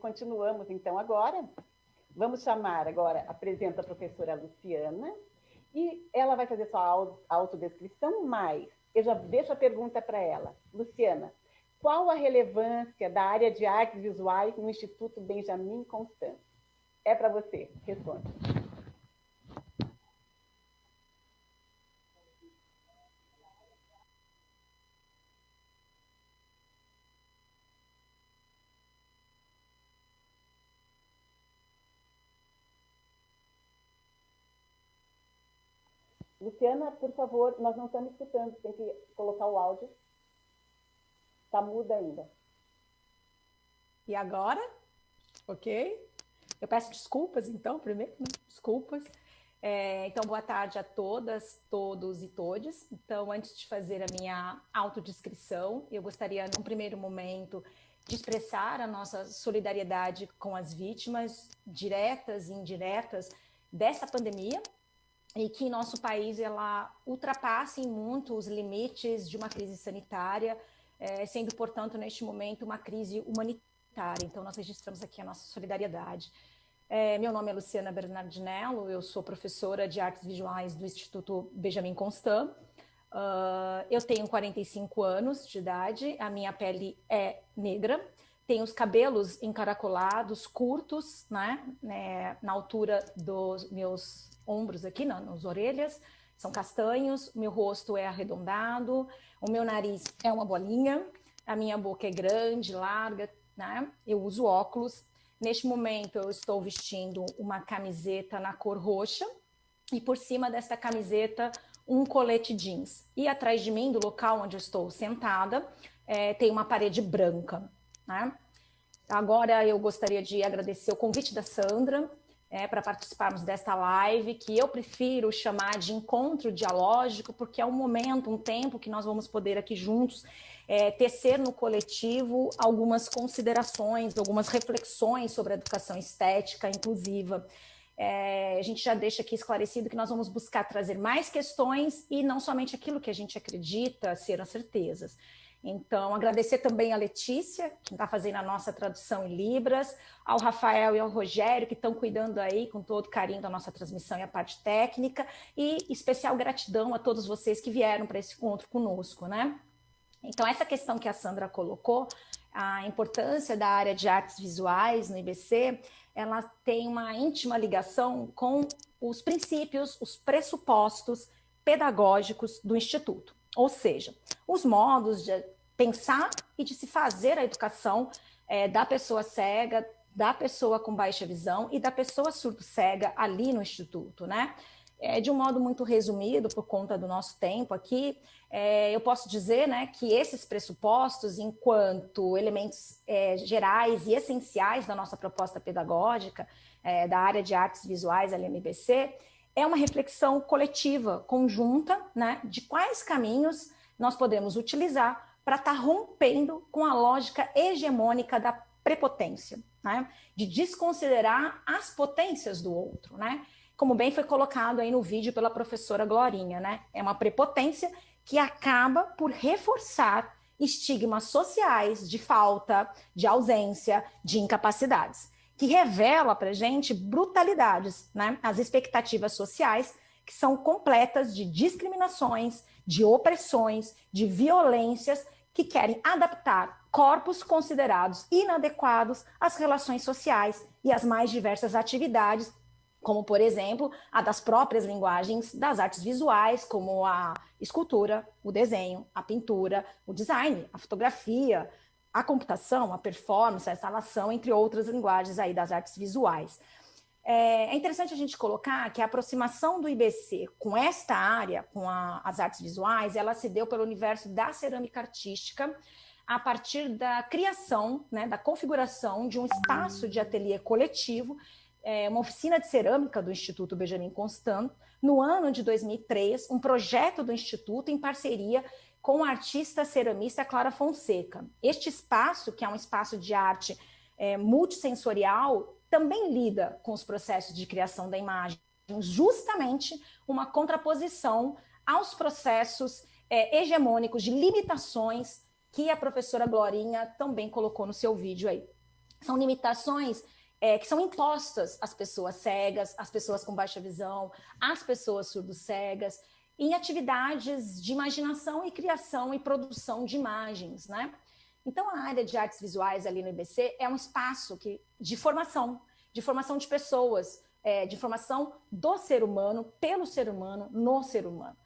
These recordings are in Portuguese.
Continuamos, então, agora. Vamos chamar agora, apresenta a professora Luciana, e ela vai fazer sua autodescrição, mas eu já deixo a pergunta para ela. Luciana, qual a relevância da área de artes visuais no Instituto Benjamin Constant? É para você, responde. Luciana, por favor, nós não estamos escutando, tem que colocar o áudio. Está muda ainda. E agora? Ok? Eu peço desculpas, então, primeiro, né? Desculpas. Então, boa tarde a todas, todos e todes. Então, antes de fazer a minha autodescrição, eu gostaria, num primeiro momento, de expressar a nossa solidariedade com as vítimas diretas e indiretas dessa pandemia, e que em nosso país ela ultrapasse muito os limites de uma crise sanitária, sendo, portanto, neste momento, uma crise humanitária. Então, nós registramos aqui a nossa solidariedade. Meu nome é Luciana Bernardinello, eu sou professora de artes visuais do Instituto Benjamin Constant. Eu tenho 45 anos de idade, a minha pele é negra, tenho os cabelos encaracolados, curtos, né, na altura dos meus ombros aqui, nas orelhas, são castanhos, meu rosto é arredondado, o meu nariz é uma bolinha, a minha boca é grande, larga, né? Eu uso óculos. Neste momento eu estou vestindo uma camiseta na cor roxa e por cima desta camiseta um colete jeans. E atrás de mim, do local onde eu estou sentada, tem uma parede branca, né? Agora eu gostaria de agradecer o convite da Sandra, para participarmos desta live, que eu prefiro chamar de encontro dialógico, porque é um momento, um tempo que nós vamos poder aqui juntos tecer no coletivo algumas considerações, algumas reflexões sobre a educação estética inclusiva. A gente já deixa aqui esclarecido que nós vamos buscar trazer mais questões e não somente aquilo que a gente acredita ser as certezas. Então, agradecer também a Letícia, que está fazendo a nossa tradução em Libras, ao Rafael e ao Rogério, que estão cuidando aí com todo carinho da nossa transmissão e a parte técnica, e especial gratidão a todos vocês que vieram para esse encontro conosco, né? Então, essa questão que a Sandra colocou, a importância da área de artes visuais no IBC, ela tem uma íntima ligação com os princípios, os pressupostos pedagógicos do Instituto. Ou seja, os modos de pensar e de se fazer a educação da pessoa cega, da pessoa com baixa visão e da pessoa surdo-cega ali no Instituto, né? De um modo muito resumido, por conta do nosso tempo aqui, eu posso dizer, né, que esses pressupostos, enquanto elementos gerais e essenciais da nossa proposta pedagógica, da área de artes visuais ali no IBC, é uma reflexão coletiva, conjunta, né, de quais caminhos nós podemos utilizar para estar rompendo com a lógica hegemônica da prepotência, né, de desconsiderar as potências do outro, né, como bem foi colocado aí no vídeo pela professora Glorinha, né, é uma prepotência que acaba por reforçar estigmas sociais de falta, de ausência, de incapacidades, que revela para a gente brutalidades, né? As expectativas sociais que são completas de discriminações, de opressões, de violências que querem adaptar corpos considerados inadequados às relações sociais e às mais diversas atividades, como, por exemplo, a das próprias linguagens das artes visuais, como a escultura, o desenho, a pintura, o design, a fotografia, a computação, a performance, a instalação, entre outras linguagens aí das artes visuais. É interessante a gente colocar que a aproximação do IBC com esta área, com as artes visuais, ela se deu pelo universo da cerâmica artística, a partir da criação, né, da configuração de um espaço de ateliê coletivo, uma oficina de cerâmica do Instituto Benjamin Constant, no ano de 2003, um projeto do Instituto em parceria com a artista ceramista Clara Fonseca. Este espaço, que é um espaço de arte multissensorial, também lida com os processos de criação da imagem, justamente uma contraposição aos processos hegemônicos de limitações que a professora Glorinha também colocou no seu vídeo aí. São limitações que são impostas às pessoas cegas, às pessoas com baixa visão, às pessoas surdo-cegas, em atividades de imaginação e criação e produção de imagens, né? Então, a área de artes visuais ali no IBC é um espaço de formação de pessoas, de formação do ser humano, pelo ser humano, no ser humano.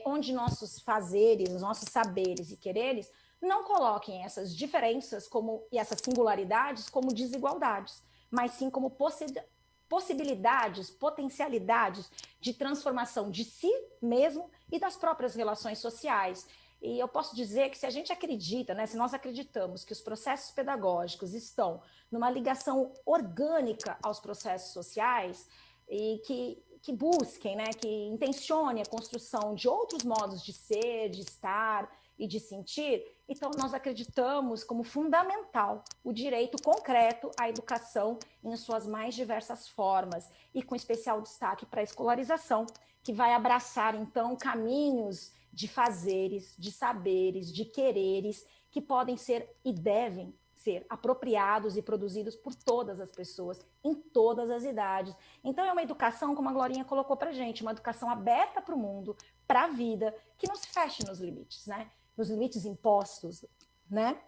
Onde nossos fazeres, nossos saberes e quereres não coloquem essas diferenças e essas singularidades como desigualdades, mas sim como possibilidades, potencialidades de transformação de si mesmo e das próprias relações sociais. E eu posso dizer que se a gente acredita, né, se nós acreditamos que os processos pedagógicos estão numa ligação orgânica aos processos sociais e que busquem, né, que intencionem a construção de outros modos de ser, de estar e de sentir, então nós acreditamos como fundamental o direito concreto à educação em suas mais diversas formas e com especial destaque para a escolarização, que vai abraçar então caminhos de fazeres, de saberes, de quereres que podem ser e devem ser apropriados e produzidos por todas as pessoas, em todas as idades. Então é uma educação, como a Glorinha colocou para a gente, uma educação aberta para o mundo, para a vida, que não se feche nos limites, né? Nos limites impostos, né?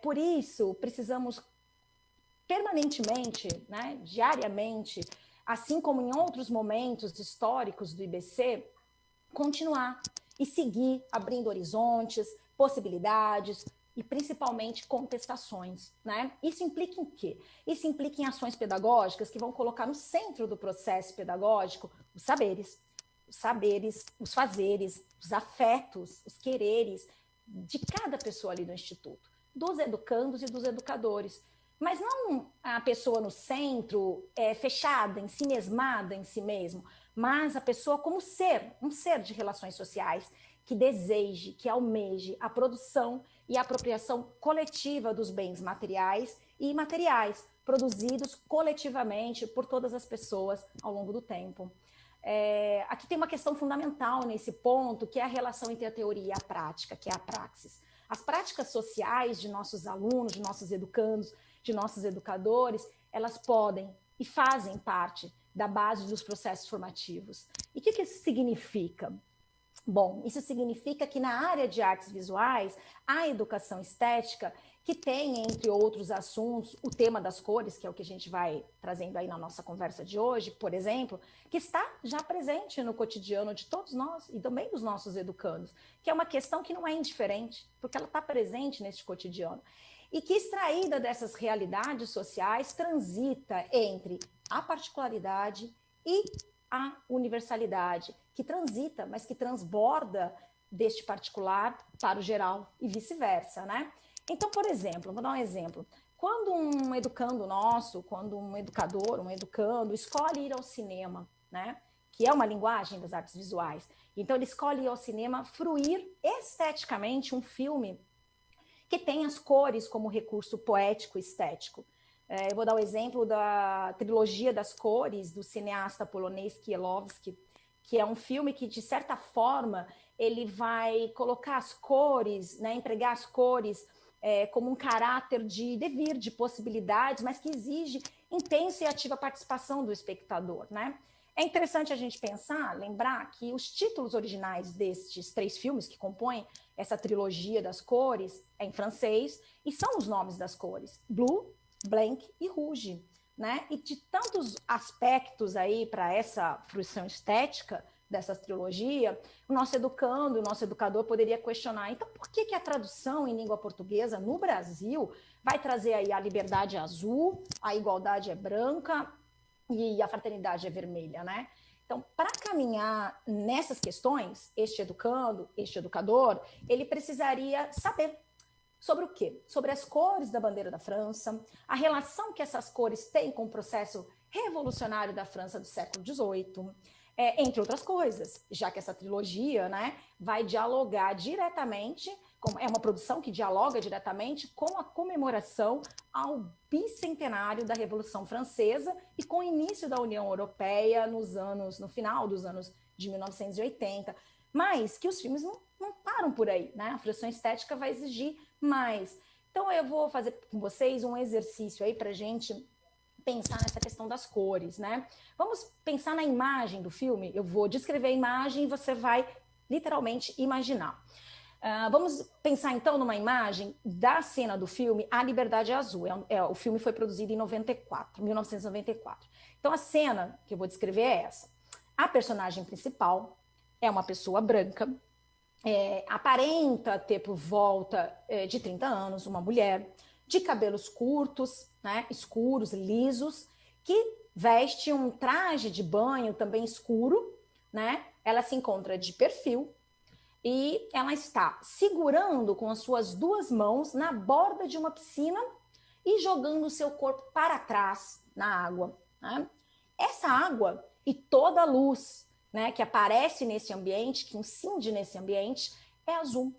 Por isso, precisamos permanentemente, né, diariamente, assim como em outros momentos históricos do IBC, continuar e seguir abrindo horizontes, possibilidades e principalmente contestações, né? Isso implica em quê? Isso implica em ações pedagógicas que vão colocar no centro do processo pedagógico os saberes, os fazeres, os afetos, os quereres de cada pessoa ali do Instituto, dos educandos e dos educadores. Mas não a pessoa no centro, fechada, em si mesmada em si mesmo, mas a pessoa como ser, um ser de relações sociais, que deseje, que almeje a produção e a apropriação coletiva dos bens materiais e imateriais, produzidos coletivamente por todas as pessoas ao longo do tempo. Aqui tem uma questão fundamental nesse ponto, que é a relação entre a teoria e a prática, que é a praxis. As práticas sociais de nossos alunos, de nossos educandos, de nossos educadores, elas podem e fazem parte da base dos processos formativos. E o que isso significa? Bom, isso significa que na área de artes visuais, a educação estética, que tem, entre outros assuntos, o tema das cores, que é o que a gente vai trazendo aí na nossa conversa de hoje, por exemplo, que está já presente no cotidiano de todos nós e também dos nossos educandos, que é uma questão que não é indiferente, porque ela está presente neste cotidiano. E que, extraída dessas realidades sociais, transita entre a particularidade e a universalidade, que transita, mas que transborda deste particular para o geral e vice-versa, né? Então, por exemplo, vou dar um exemplo. Quando um educando nosso, quando um educador, um educando, escolhe ir ao cinema, né? Que é uma linguagem das artes visuais. Então, ele escolhe ir ao cinema, fruir esteticamente um filme que tem as cores como recurso poético e estético. Eu vou dar o exemplo da trilogia das cores do cineasta polonês Kiełowski, que é um filme que, de certa forma, ele vai colocar as cores, né, empregar as cores como um caráter de devir, de possibilidades, mas que exige intensa e ativa participação do espectador, né? É interessante a gente pensar, lembrar que os títulos originais destes 3 filmes que compõem essa trilogia das cores é em francês e são os nomes das cores: Blue, Blanc e Rouge, né? E de tantos aspectos aí para essa fruição estética dessa trilogia, o nosso educando, o nosso educador poderia questionar, então por que a tradução em língua portuguesa no Brasil vai trazer aí a liberdade azul, a igualdade é branca e a fraternidade é vermelha, né? Então, para caminhar nessas questões, este educando, este educador, ele precisaria saber sobre o quê? Sobre as cores da bandeira da França, a relação que essas cores têm com o processo revolucionário da França do século XVIII, entre outras coisas, já que essa trilogia, né, vai dialogar diretamente, é uma produção que dialoga diretamente com a comemoração ao bicentenário da Revolução Francesa e com o início da União Europeia no final dos anos de 1980, mas que os filmes não param por aí, né? A fruição estética vai exigir mais. Então, eu vou fazer com vocês um exercício aí para a gente pensar nessa questão das cores, né? Vamos pensar na imagem do filme. Eu vou descrever a imagem e você vai literalmente imaginar. Vamos pensar então numa imagem da cena do filme A Liberdade é Azul. O filme foi produzido em 1994. Então a cena que eu vou descrever é essa. A personagem principal é uma pessoa branca, aparenta ter por volta de 30 anos, uma mulher de cabelos curtos, né, escuros, lisos, que veste um traje de banho também escuro, né? Ela se encontra de perfil e ela está segurando com as suas duas mãos na borda de uma piscina e jogando o seu corpo para trás na água, né? Essa água e toda a luz, né, que aparece nesse ambiente, que incide nesse ambiente, é azul,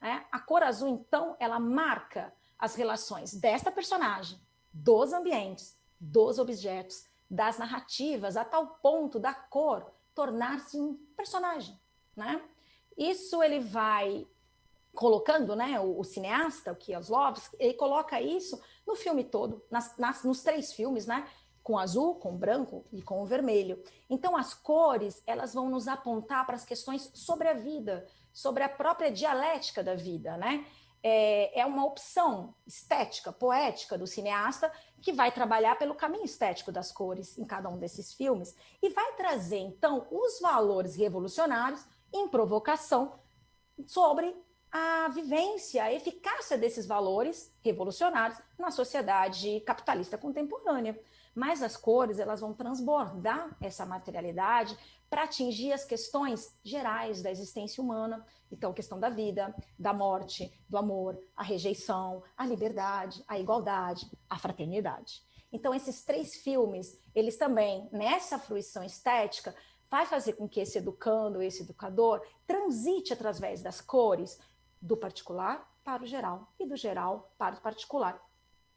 né? A cor azul, então, ela marca as relações desta personagem, dos ambientes, dos objetos, das narrativas, a tal ponto da cor tornar-se um personagem, né? Isso ele vai colocando, né, o cineasta, o Kieslowski, ele coloca isso no filme todo, nos 3 filmes, né, com azul, com branco e com o vermelho. Então, as cores, elas vão nos apontar para as questões sobre a vida, sobre a própria dialética da vida, né? É uma opção estética, poética do cineasta que vai trabalhar pelo caminho estético das cores em cada um desses filmes e vai trazer, então, os valores revolucionários em provocação sobre a vivência, a eficácia desses valores revolucionários na sociedade capitalista contemporânea. Mas as cores, elas vão transbordar essa materialidade para atingir as questões gerais da existência humana. Então, a questão da vida, da morte, do amor, a rejeição, a liberdade, a igualdade, a fraternidade. Então, esses 3 filmes, eles também, nessa fruição estética, vai fazer com que esse educando, esse educador, transite através das cores do particular para o geral e do geral para o particular.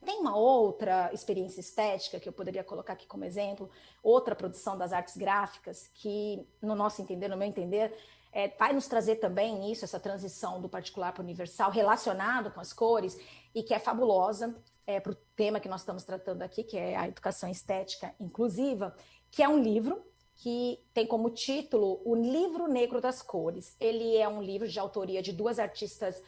Tem uma outra experiência estética que eu poderia colocar aqui como exemplo, outra produção das artes gráficas que, no nosso entender, no meu entender, vai nos trazer também isso, essa transição do particular para o universal, relacionado com as cores, e que é fabulosa para o tema que nós estamos tratando aqui, que é a educação estética inclusiva, que é um livro que tem como título O Livro Negro das Cores. Ele é um livro de autoria de 2 artistas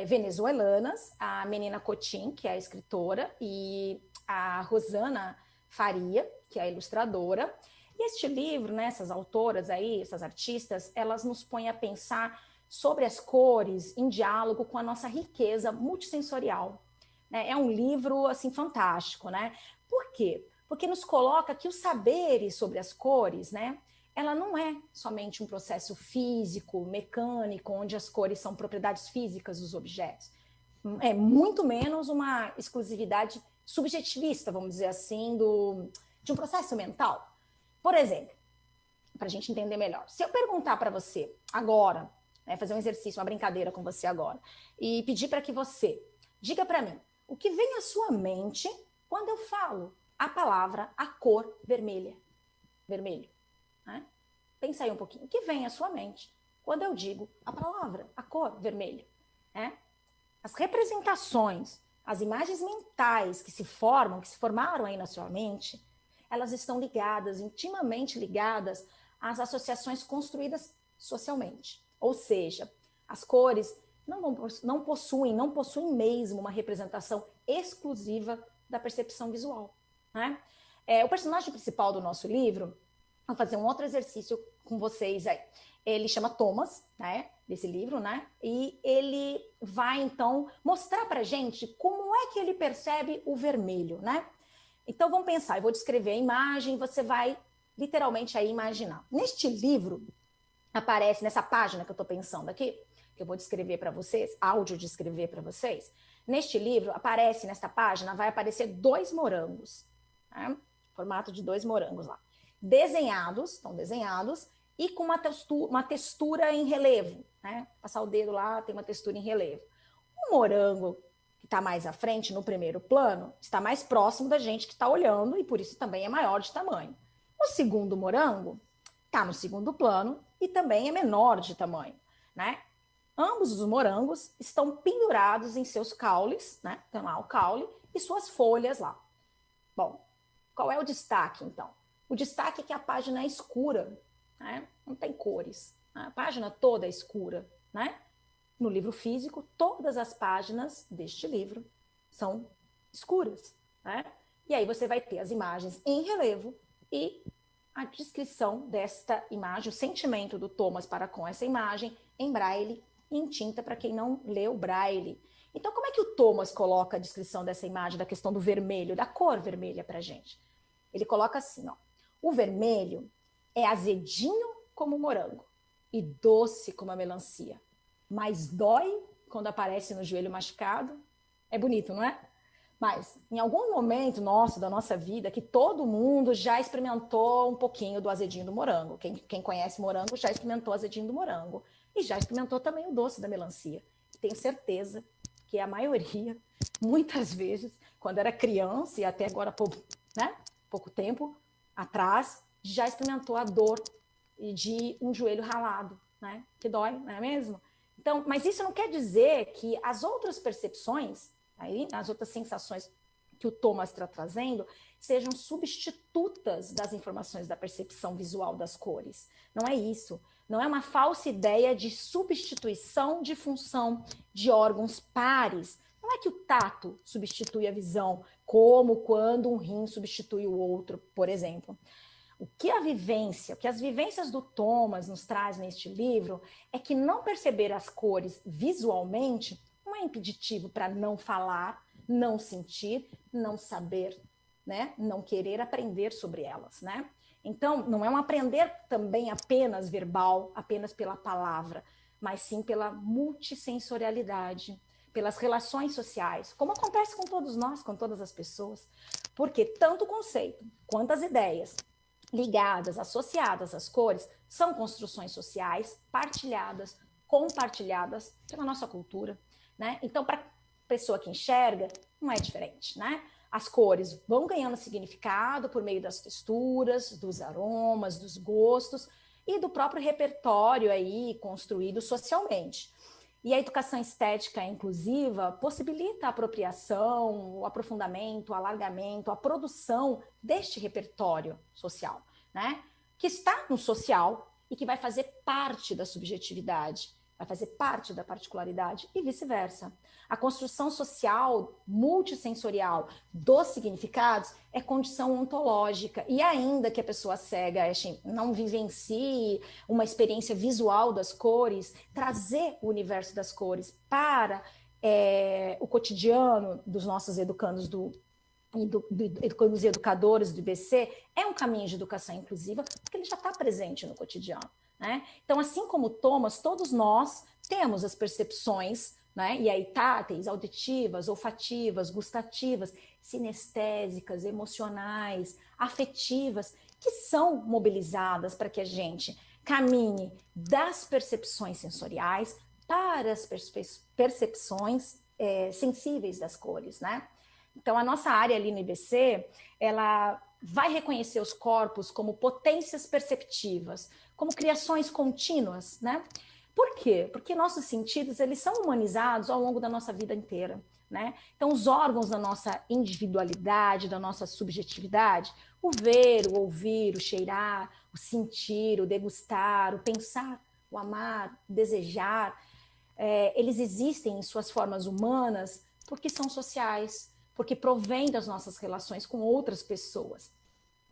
venezuelanas, a Menina Cotin, que é a escritora, e a Rosana Faria, que é a ilustradora. E este livro, né, essas autoras aí, essas artistas, elas nos põem a pensar sobre as cores em diálogo com a nossa riqueza multissensorial, né? É um livro, assim, fantástico, né? Por quê? Porque nos coloca que os saberes sobre as cores, né, ela não é somente um processo físico, mecânico, onde as cores são propriedades físicas dos objetos. É muito menos uma exclusividade subjetivista, vamos dizer assim, de um processo mental. Por exemplo, para a gente entender melhor, se eu perguntar para você agora, né, fazer um exercício, uma brincadeira com você agora, e pedir para que você diga para mim o que vem à sua mente quando eu falo a palavra, a cor vermelha. Vermelho. Né? Pensa aí um pouquinho. O que vem à sua mente quando eu digo a palavra, a cor vermelho? Né? As representações, as imagens mentais que se formam, que se formaram aí na sua mente, elas estão ligadas, intimamente ligadas às associações construídas socialmente. Ou seja, as cores não possuem mesmo uma representação exclusiva da percepção visual. Né? O personagem principal do nosso livro, vou fazer um outro exercício com vocês aí. Ele chama Thomas, né, desse livro, né? E ele vai, então, mostrar pra gente como é que ele percebe o vermelho, né? Então, vamos pensar, eu vou descrever a imagem, você vai literalmente aí imaginar. Neste livro, aparece, nessa página que eu tô pensando aqui, que eu vou descrever para vocês, áudio descrever para vocês, neste livro, aparece, nesta página, vai aparecer 2 morangos, né? Formato de 2 morangos lá. Estão desenhados, e com uma textura em relevo, né? Passar o dedo lá, tem uma textura em relevo. O morango que está mais à frente, no primeiro plano, está mais próximo da gente que está olhando, e por isso também é maior de tamanho. O segundo morango está no segundo plano e também é menor de tamanho, né? Ambos os morangos estão pendurados em seus caules, né? Tem lá o caule e suas folhas lá. Bom, qual é o destaque, então? O destaque é que a página é escura, né? Não tem cores. A página toda é escura, né? No livro físico, todas as páginas deste livro são escuras, né? E aí você vai ter as imagens em relevo e a descrição desta imagem, o sentimento do Thomas para com essa imagem em braille e em tinta para quem não leu braille. Então, como é que o Thomas coloca a descrição dessa imagem, da questão do vermelho, da cor vermelha para a gente? Ele coloca assim, ó, o vermelho é azedinho como o morango e doce como a melancia, mas dói quando aparece no joelho machucado. É bonito, não é? Mas em algum momento da nossa vida, que todo mundo já experimentou um pouquinho do azedinho do morango. Quem conhece morango já experimentou o azedinho do morango. E já experimentou também o doce da melancia. Tenho certeza que a maioria, muitas vezes, quando era criança e até agora, né, pouco tempo atrás, já experimentou a dor de um joelho ralado, né? Que dói, não é mesmo? Então, mas isso não quer dizer que as outras percepções, aí, as outras sensações que o Thomas está trazendo, sejam substitutas das informações da percepção visual das cores. Não é isso. Não é uma falsa ideia de substituição de função de órgãos pares. Não é que o tato substitui a visão, como quando um rim substitui o outro, por exemplo. O que as vivências do Thomas nos traz neste livro é que não perceber as cores visualmente não é impeditivo para não falar, não sentir, não saber, né? Não querer aprender sobre elas, né? Então, não é um aprender também apenas verbal, apenas pela palavra, mas sim pela multissensorialidade, pelas relações sociais, como acontece com todos nós, com todas as pessoas, porque tanto o conceito quanto as ideias ligadas, associadas às cores, são construções sociais partilhadas, compartilhadas pela nossa cultura, né? Então, para a pessoa que enxerga, não é diferente, né? As cores vão ganhando significado por meio das texturas, dos aromas, dos gostos e do próprio repertório aí construído socialmente. E a educação estética inclusiva possibilita a apropriação, o aprofundamento, o alargamento, a produção deste repertório social, né? Que está no social e que vai fazer parte da subjetividade, vai fazer parte da particularidade e vice-versa. A construção social multissensorial dos significados é condição ontológica, e ainda que a pessoa cega não vivencie uma experiência visual das cores, trazer o universo das cores para o cotidiano dos nossos educandos dos educadores do IBC é um caminho de educação inclusiva, porque ele já está presente no cotidiano, né? Então, assim como Thomas, todos nós temos as percepções, né? E aí táteis, auditivas, olfativas, gustativas, sinestésicas, emocionais, afetivas, que são mobilizadas para que a gente caminhe das percepções sensoriais para as percepções sensíveis das cores, né? Então, a nossa área ali no IBC, ela vai reconhecer os corpos como potências perceptivas, como criações contínuas, né? Por quê? Porque nossos sentidos, eles são humanizados ao longo da nossa vida inteira, né? Então, os órgãos da nossa individualidade, da nossa subjetividade, o ver, o ouvir, o cheirar, o sentir, o degustar, o pensar, o amar, o desejar, eles existem em suas formas humanas porque são sociais, porque provém das nossas relações com outras pessoas.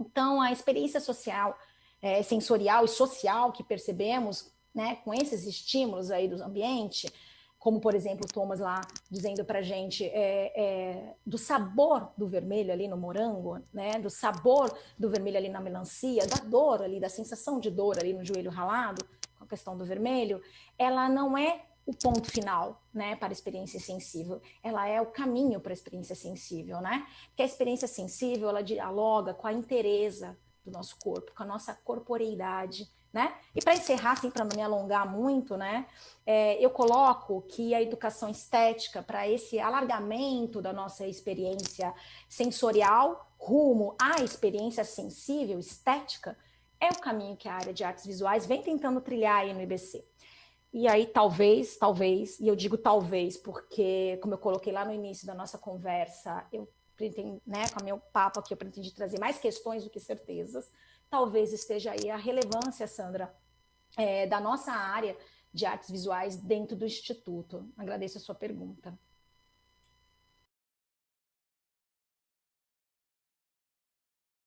Então, a experiência social, sensorial e social que percebemos, né, com esses estímulos aí do ambiente, como, por exemplo, o Thomas lá dizendo para a gente do sabor do vermelho ali no morango, né, do sabor do vermelho ali na melancia, da dor ali, da sensação de dor ali no joelho ralado, com a questão do vermelho, ela não é o ponto final, né, para a experiência sensível. Ela é o caminho para a experiência sensível, né? Porque a experiência sensível, ela dialoga com a inteireza do nosso corpo, com a nossa corporeidade, né? E para encerrar, assim, para não me alongar muito, né, eu coloco que a educação estética, para esse alargamento da nossa experiência sensorial rumo à experiência sensível, estética, é o caminho que a área de artes visuais vem tentando trilhar aí no IBC. E aí, talvez, e eu digo talvez porque, como eu coloquei lá no início da nossa conversa, eu pretendi, né, com o meu papo aqui, eu pretendi trazer mais questões do que certezas. Talvez esteja aí a relevância, Sandra, da nossa área de artes visuais dentro do Instituto. Agradeço a sua pergunta.